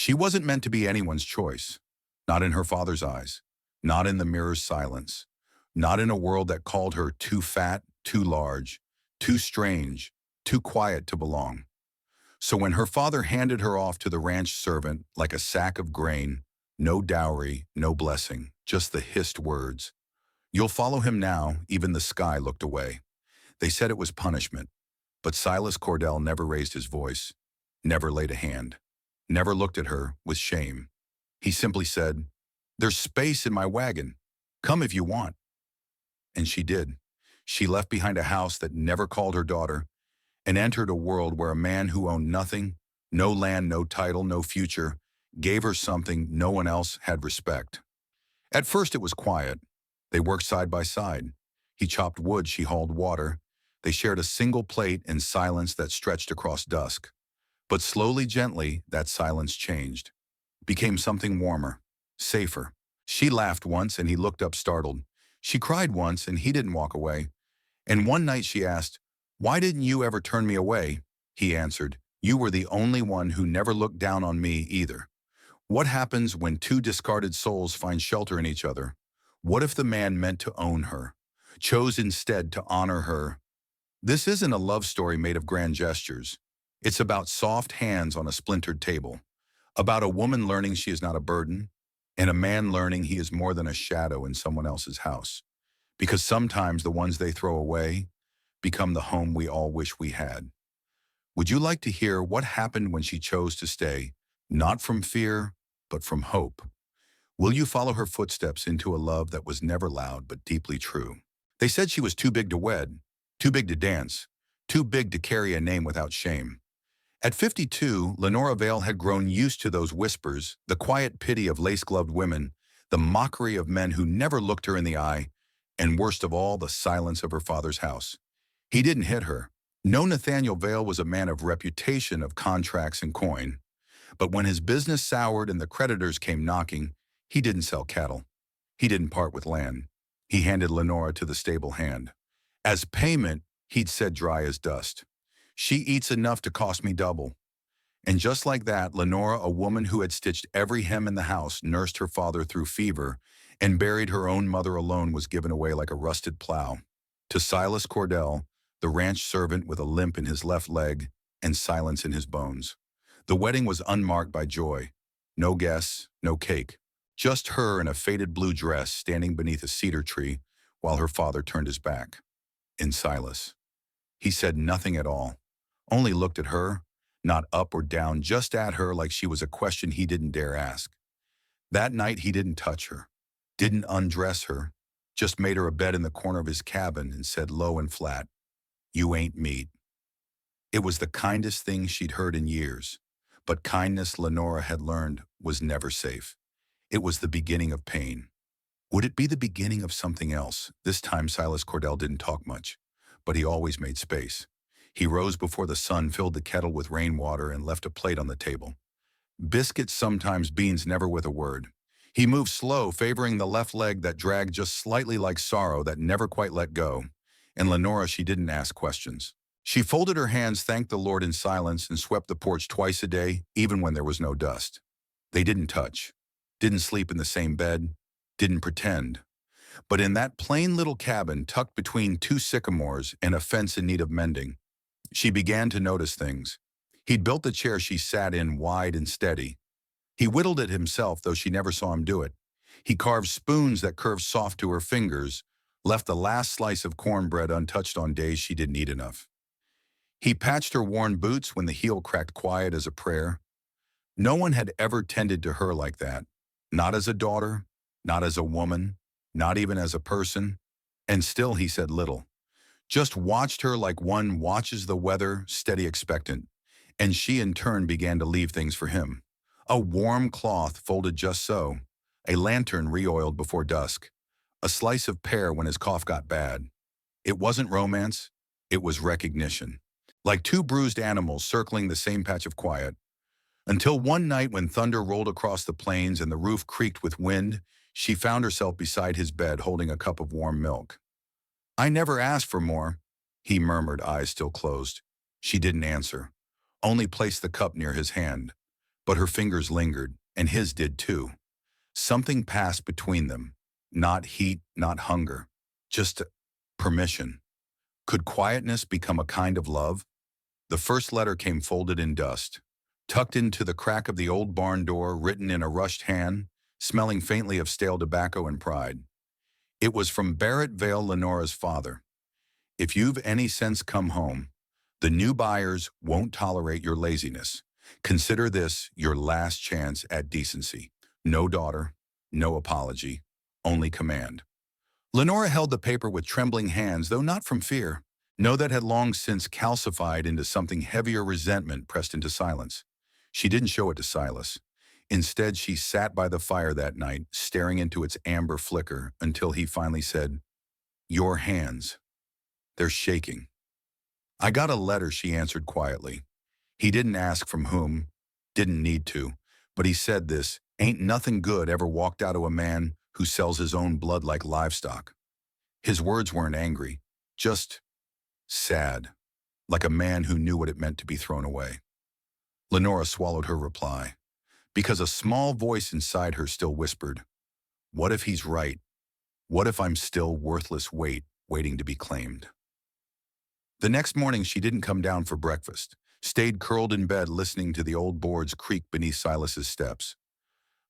She wasn't meant to be anyone's choice, not in her father's eyes, not in the mirror's silence, not in a world that called her too fat, too large, too strange, too quiet to belong. So when her father handed her off to the ranch servant like a sack of grain, no dowry, no blessing, just the hissed words, "You'll follow him now," even the sky looked away. They said it was punishment, but Silas Cordell never raised his voice, never laid a hand, never looked at her with shame. He simply said, "There's space in my wagon. Come if you want." And she did. She left behind a house that never called her daughter and entered a world where a man who owned nothing, no land, no title, no future, gave her something no one else had: respect. At first it was quiet. They worked side by side. He chopped wood, she hauled water. They shared a single plate in silence that stretched across dusk. But slowly, gently, that silence changed, became something warmer, safer. She laughed once and he looked up startled. She cried once and he didn't walk away. And one night she asked, "Why didn't you ever turn me away?" He answered, "You were the only one who never looked down on me either." What happens when two discarded souls find shelter in each other? What if the man meant to own her, chose instead to honor her? This isn't a love story made of grand gestures. It's about soft hands on a splintered table, about a woman learning she is not a burden, and a man learning he is more than a shadow in someone else's house. Because sometimes the ones they throw away become the home we all wish we had. Would you like to hear what happened when she chose to stay, not from fear, but from hope? Will you follow her footsteps into a love that was never loud but deeply true? They said she was too big to wed, too big to dance, too big to carry a name without shame. At 52, Lenora Vale had grown used to those whispers, the quiet pity of lace-gloved women, the mockery of men who never looked her in the eye, and worst of all, the silence of her father's house. He didn't hit her. No, Nathaniel Vale was a man of reputation, of contracts and coin. But when his business soured and the creditors came knocking, he didn't sell cattle. He didn't part with land. He handed Lenora to the stable hand. As payment, he'd said dry as dust, "She eats enough to cost me double." And just like that, Lenora, a woman who had stitched every hem in the house, nursed her father through fever, and buried her own mother alone, was given away like a rusted plow to Silas Cordell, the ranch servant with a limp in his left leg and silence in his bones. The wedding was unmarked by joy. No guests, no cake. Just her in a faded blue dress standing beneath a cedar tree while her father turned his back. In Silas. He said nothing at all, only looked at her, not up or down, just at her like she was a question he didn't dare ask. That night he didn't touch her, didn't undress her, just made her a bed in the corner of his cabin and said low and flat, "You ain't meat." It was the kindest thing she'd heard in years, but kindness, Lenora had learned, was never safe. It was the beginning of pain. Would it be the beginning of something else? This time Silas Cordell didn't talk much, but he always made space. He rose before the sun, filled the kettle with rainwater, and left a plate on the table. Biscuits, sometimes beans, never with a word. He moved slow, favoring the left leg that dragged just slightly like sorrow that never quite let go. And Lenora, she didn't ask questions. She folded her hands, thanked the Lord in silence, and swept the porch twice a day, even when there was no dust. They didn't touch, didn't sleep in the same bed, didn't pretend. But in that plain little cabin, tucked between two sycamores and a fence in need of mending, she began to notice things. He'd built the chair she sat in wide and steady. He whittled it himself, though she never saw him do it. He carved spoons that curved soft to her fingers, left the last slice of cornbread untouched on days she didn't eat enough. He patched her worn boots when the heel cracked quiet as a prayer. No one had ever tended to her like that, not as a daughter, not as a woman, not even as a person. And still he said little. Just watched her like one watches the weather, steady, expectant. And she in turn began to leave things for him. A warm cloth folded just so, a lantern re-oiled before dusk, a slice of pear when his cough got bad. It wasn't romance, it was recognition. Like two bruised animals circling the same patch of quiet. Until one night when thunder rolled across the plains and the roof creaked with wind, she found herself beside his bed holding a cup of warm milk. "I never asked for more," he murmured, eyes still closed. She didn't answer, only placed the cup near his hand. But her fingers lingered, and his did too. Something passed between them. Not heat, not hunger. Just permission. Could quietness become a kind of love? The first letter came folded in dust, tucked into the crack of the old barn door, written in a rushed hand, smelling faintly of stale tobacco and pride. It was from Barrett Vale, Lenora's father. If you've any sense, come home. The new buyers won't tolerate your laziness. Consider this your last chance at decency. No daughter, no apology, only command. Lenora held the paper with trembling hands, though not from fear. No, that had long since calcified into something heavier, resentment pressed into silence. She didn't show it to Silas. Instead, she sat by the fire that night, staring into its amber flicker until he finally said, "Your hands. They're shaking." "I got a letter," she answered quietly. He didn't ask from whom, didn't need to, but he said this, "Ain't nothing good ever walked out of a man who sells his own blood like livestock." His words weren't angry, just sad, like a man who knew what it meant to be thrown away. Lenora swallowed her reply, because a small voice inside her still whispered, "What if he's right? What if I'm still worthless weight waiting to be claimed?" The next morning she didn't come down for breakfast, stayed curled in bed listening to the old boards creak beneath Silas's steps.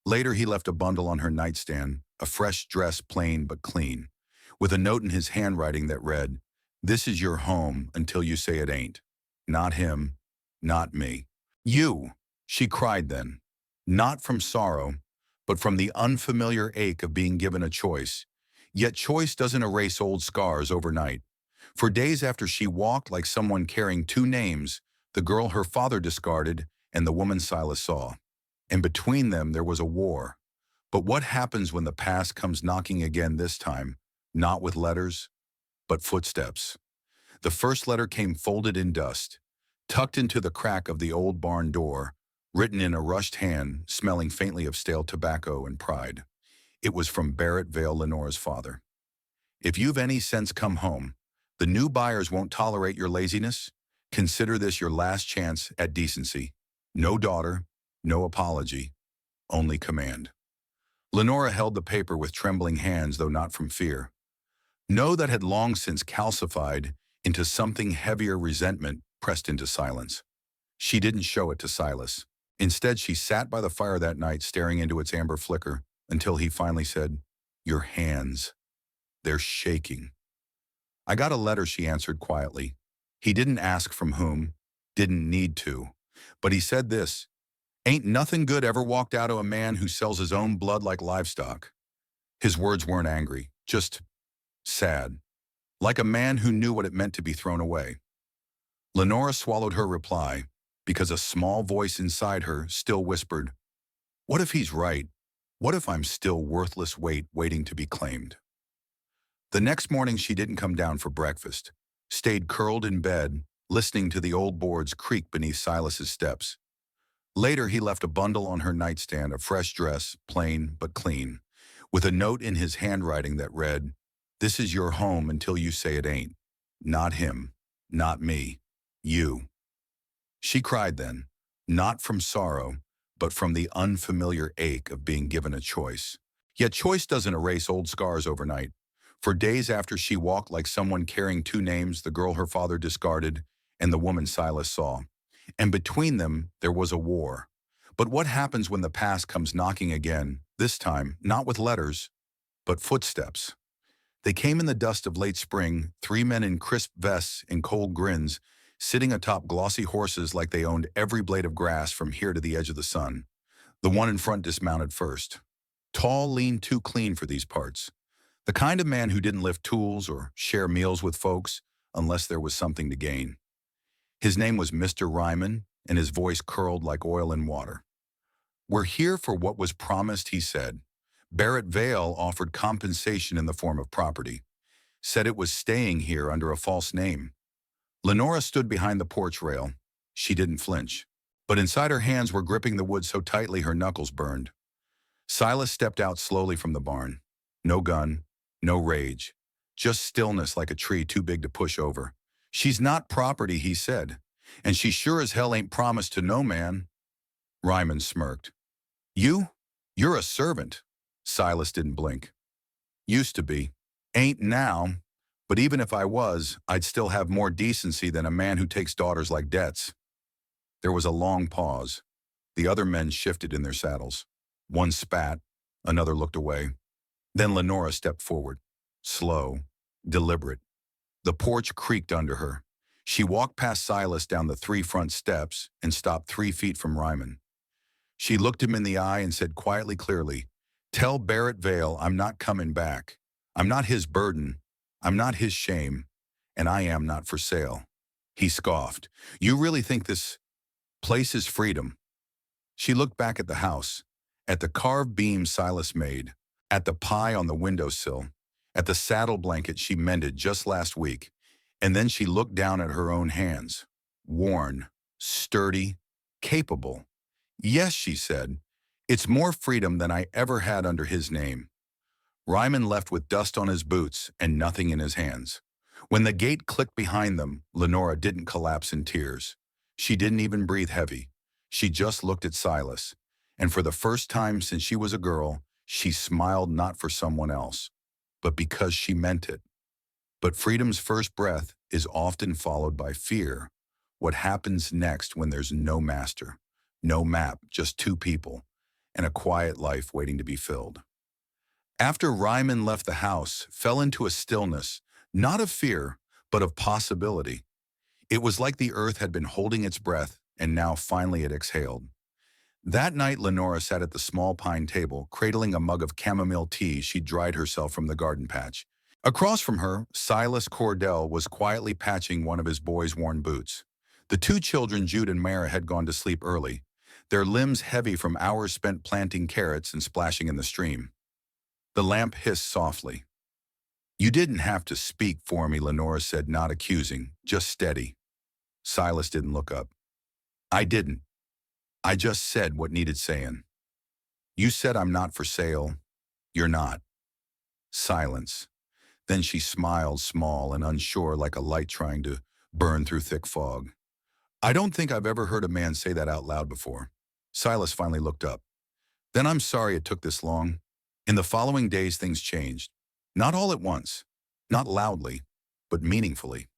Later he left a bundle on her nightstand, a fresh dress, plain but clean, with a note in his handwriting that read, "This is your home until you say it ain't. Not him, not me. You," she cried then, not from sorrow, but from the unfamiliar ache of being given a choice. Yet choice doesn't erase old scars overnight. For days after she walked like someone carrying two names, the girl her father discarded and the woman Silas saw. And between them there was a war. But what happens when the past comes knocking again, this time, not with letters, but footsteps? The first letter came folded in dust, tucked into the crack of the old barn door, written in a rushed hand, smelling faintly of stale tobacco and pride. It was from Barrett Vale, Lenora's father. "If you've any sense, come home. The new buyers won't tolerate your laziness. Consider this your last chance at decency. No daughter, no apology, only command." Lenora held the paper with trembling hands, though not from fear. No, that had long since calcified into something heavier, resentment pressed into silence. She didn't show it to Silas. Instead, she sat by the fire that night, staring into its amber flicker, until he finally said, "Your hands. They're shaking." "I got a letter," she answered quietly. He didn't ask from whom, didn't need to, but he said this, "Ain't nothing good ever walked out of a man who sells his own blood like livestock." His words weren't angry, just sad, like a man who knew what it meant to be thrown away. Lenora swallowed her reply, because a small voice inside her still whispered, "What if he's right? What if I'm still worthless weight waiting to be claimed?" The next morning she didn't come down for breakfast, stayed curled in bed, listening to the old boards creak beneath Silas's steps. Later he left a bundle on her nightstand, a fresh dress, plain but clean, with a note in his handwriting that read, "This is your home until you say it ain't. Not him, not me, you." She cried then, not from sorrow, but from the unfamiliar ache of being given a choice. Yet choice doesn't erase old scars overnight. For days after she walked like someone carrying two names, the girl her father discarded and the woman Silas saw. And between them, there was a war. But what happens when the past comes knocking again, this time not with letters, but footsteps? They came in the dust of late spring, three men in crisp vests and cold grins, sitting atop glossy horses like they owned every blade of grass from here to the edge of the sun. The one in front dismounted first. Tall, lean, too clean for these parts. The kind of man who didn't lift tools or share meals with folks unless there was something to gain. His name was Mr. Ryman, and his voice curled like oil in water. "We're here for what was promised," he said. "Barrett Vale offered compensation in the form of property. Said it was staying here under a false name." Lenora stood behind the porch rail. She didn't flinch, but inside her hands were gripping the wood so tightly her knuckles burned. Silas stepped out slowly from the barn. No gun, no rage, just stillness like a tree too big to push over. "She's not property," he said, "and she sure as hell ain't promised to no man." Ryman smirked. You? You're a servant. Silas didn't blink. Used to be. Ain't now. But even if I was, I'd still have more decency than a man who takes daughters like debts. There was a long pause. The other men shifted in their saddles. One spat, another looked away. Then Lenora stepped forward. Slow, deliberate. The porch creaked under her. She walked past Silas down the 3 front steps and stopped 3 feet from Ryman. She looked him in the eye and said quietly, clearly, "Tell Barrett Vale I'm not coming back. I'm not his burden. I'm not his shame. And I am not for sale." He scoffed. "You really think this place is freedom?" She looked back at the house, at the carved beam Silas made, at the pie on the windowsill, at the saddle blanket she mended just last week, and then she looked down at her own hands. Worn, sturdy, capable. "Yes," she said, "it's more freedom than I ever had under his name." Ryman left with dust on his boots and nothing in his hands. When the gate clicked behind them, Lenora didn't collapse in tears. She didn't even breathe heavy. She just looked at Silas, and for the first time since she was a girl, she smiled not for someone else, but because she meant it. But freedom's first breath is often followed by fear. What happens next when there's no master, no map, just 2 people, and a quiet life waiting to be filled? After Ryman left the house, fell into a stillness, not of fear, but of possibility. It was like the earth had been holding its breath, and now finally it exhaled. That night, Lenora sat at the small pine table, cradling a mug of chamomile tea she'd dried herself from the garden patch. Across from her, Silas Cordell was quietly patching one of his boys' worn boots. The 2 children, Jude and Mara, had gone to sleep early, their limbs heavy from hours spent planting carrots and splashing in the stream. The lamp hissed softly. "You didn't have to speak for me," Lenora said, not accusing, just steady. Silas didn't look up. "I didn't. I just said what needed saying. You said I'm not for sale. You're not." Silence. Then she smiled, small and unsure, like a light trying to burn through thick fog. "I don't think I've ever heard a man say that out loud before." Silas finally looked up. "Then I'm sorry it took this long." In the following days, things changed. Not all at once, not loudly, but meaningfully.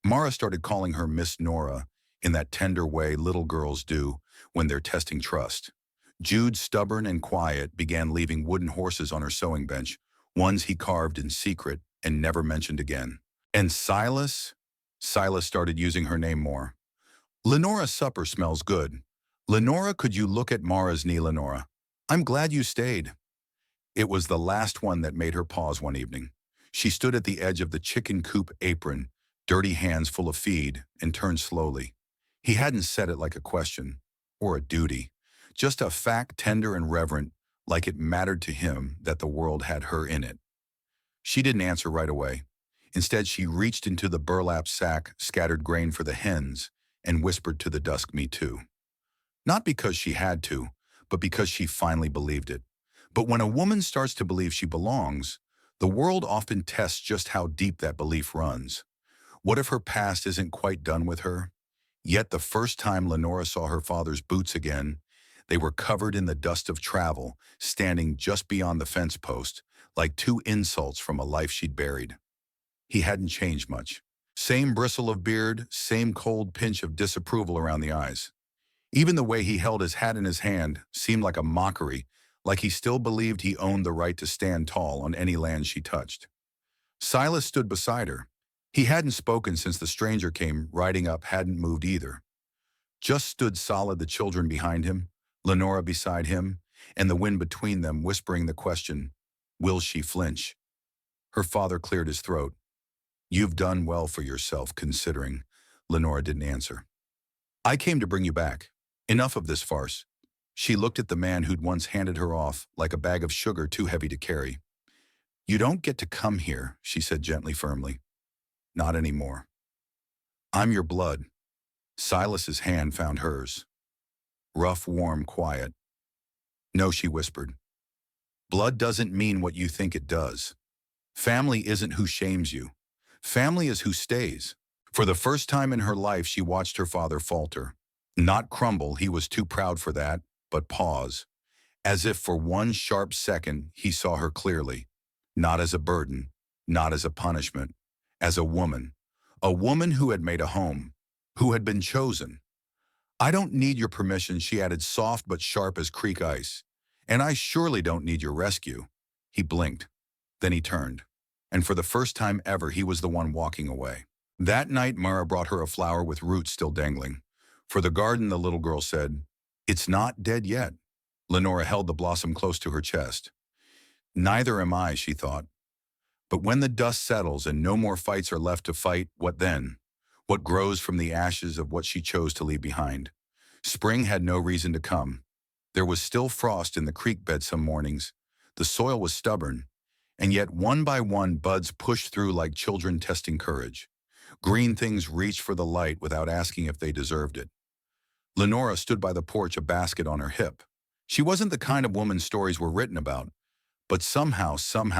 Mara started calling her Miss Nora in that tender way little girls do when they're testing trust. Jude, stubborn and quiet, began leaving wooden horses on her sewing bench, ones he carved in secret and never mentioned again. And Silas started using her name more. "Lenora, supper smells good. Lenora, could you look at Mara's knee, Lenora? I'm glad you stayed." It was the last one that made her pause one evening. She stood at the edge of the chicken coop apron, dirty hands full of feed, and turned slowly. He hadn't said it like a question or a duty, just a fact, tender and reverent, like it mattered to him that the world had her in it. She didn't answer right away. Instead, she reached into the burlap sack, scattered grain for the hens, and whispered to the dusk, "Me too." Not because she had to, but because she finally believed it. But when a woman starts to believe she belongs, the world often tests just how deep that belief runs. What if her past isn't quite done with her? Yet the first time Lenora saw her father's boots again, they were covered in the dust of travel, standing just beyond the fence post, like 2 insults from a life she'd buried. He hadn't changed much. Same bristle of beard, same cold pinch of disapproval around the eyes. Even the way he held his hat in his hand seemed like a mockery, like he still believed he owned the right to stand tall on any land she touched. Silas stood beside her. He hadn't spoken since the stranger came riding up, hadn't moved either. Just stood solid, the children behind him, Lenora beside him, and the wind between them whispering the question, will she flinch? Her father cleared his throat. "You've done well for yourself, considering." Lenora didn't answer. "I came to bring you back. Enough of this farce." She looked at the man who'd once handed her off like a bag of sugar too heavy to carry. "You don't get to come here," she said gently, firmly. "Not anymore. I'm your blood." Silas's hand found hers. Rough, warm, quiet. "No," she whispered. "Blood doesn't mean what you think it does. Family isn't who shames you. Family is who stays." For the first time in her life, she watched her father falter. Not crumble, he was too proud for that, but pause, as if for one sharp second he saw her clearly, not as a burden, not as a punishment, as a woman who had made a home, who had been chosen. I don't need your permission, she added, soft but sharp as creek ice. And I surely don't need your rescue. He blinked. Then he turned. And for the first time ever, he was the one walking away. That night, Mara brought her a flower with roots still dangling. For the garden, the little girl said, "It's not dead yet." Lenora held the blossom close to her chest. Neither am I, she thought. But when the dust settles and no more fights are left to fight, what then? What grows from the ashes of what she chose to leave behind? Spring had no reason to come. There was still frost in the creek bed some mornings. The soil was stubborn, and yet one by one buds pushed through like children testing courage. Green things reached for the light without asking if they deserved it. Lenora stood by the porch, a basket on her hip. She wasn't the kind of woman stories were written about, but somehow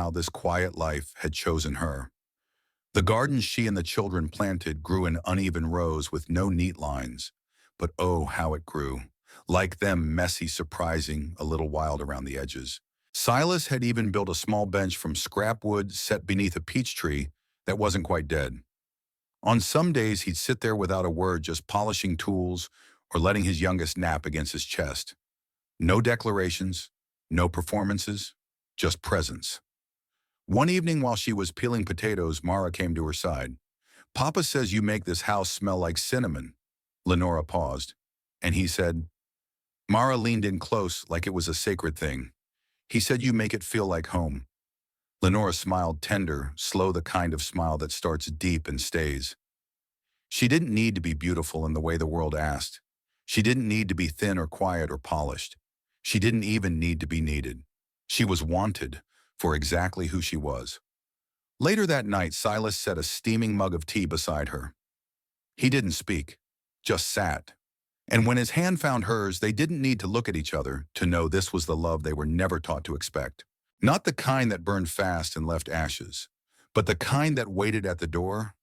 this quiet life had chosen her. The garden she and the children planted grew in uneven rows with no neat lines. But oh, how it grew. Like them, messy, surprising, a little wild around the edges. Silas had even built a small bench from scrap wood set beneath a peach tree that wasn't quite dead. On some days, he'd sit there without a word, just polishing tools or letting his youngest nap against his chest. No declarations, no performances, just presence. One evening while she was peeling potatoes, Mara came to her side. "Papa says you make this house smell like cinnamon." Lenora paused, and he said, Mara leaned in close like it was a sacred thing. "He said you make it feel like home." Lenora smiled, tender, slow, the kind of smile that starts deep and stays. She didn't need to be beautiful in the way the world asked. She didn't need to be thin or quiet or polished. She didn't even need to be needed. She was wanted for exactly who she was. Later that night, Silas set a steaming mug of tea beside her. He didn't speak, just sat. And when his hand found hers, they didn't need to look at each other to know this was the love they were never taught to expect. Not the kind that burned fast and left ashes, but the kind that waited at the door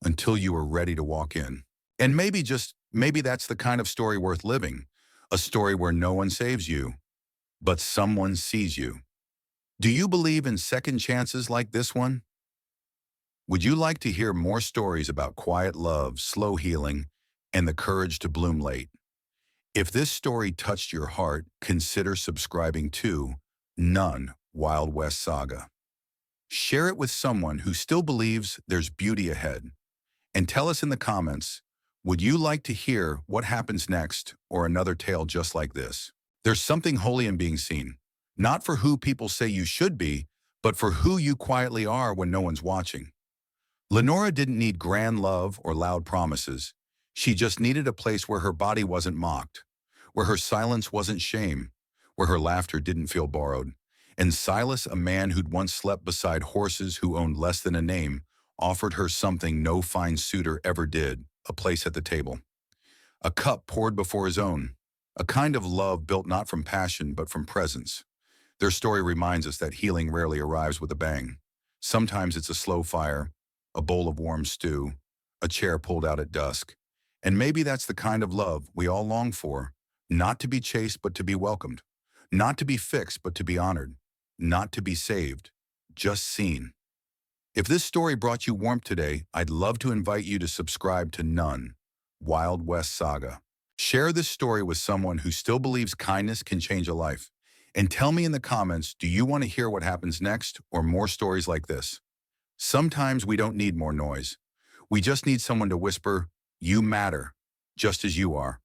until you were ready to walk in. And maybe that's the kind of story worth living, a story where no one saves you, but someone sees you. Do you believe in second chances like this one? Would you like to hear more stories about quiet love, slow healing, and the courage to bloom late? If this story touched your heart, consider subscribing to None Wild West Saga. Share it with someone who still believes there's beauty ahead. And tell us in the comments, would you like to hear what happens next or another tale just like this? There's something holy in being seen, not for who people say you should be, but for who you quietly are when no one's watching. Lenora didn't need grand love or loud promises. She just needed a place where her body wasn't mocked, where her silence wasn't shame, where her laughter didn't feel borrowed. And Silas, a man who'd once slept beside horses who owned less than a name, offered her something no fine suitor ever did, a place at the table. A cup poured before his own, a kind of love built not from passion but from presence. Their story reminds us that healing rarely arrives with a bang. Sometimes it's a slow fire, a bowl of warm stew, a chair pulled out at dusk. And maybe that's the kind of love we all long for, not to be chased but to be welcomed, not to be fixed but to be honored, not to be saved, just seen. If this story brought you warmth today, I'd love to invite you to subscribe to None Wild West Saga. Share this story with someone who still believes kindness can change a life. And tell me in the comments, do you want to hear what happens next or more stories like this? Sometimes we don't need more noise. We just need someone to whisper, "You matter," just as you are.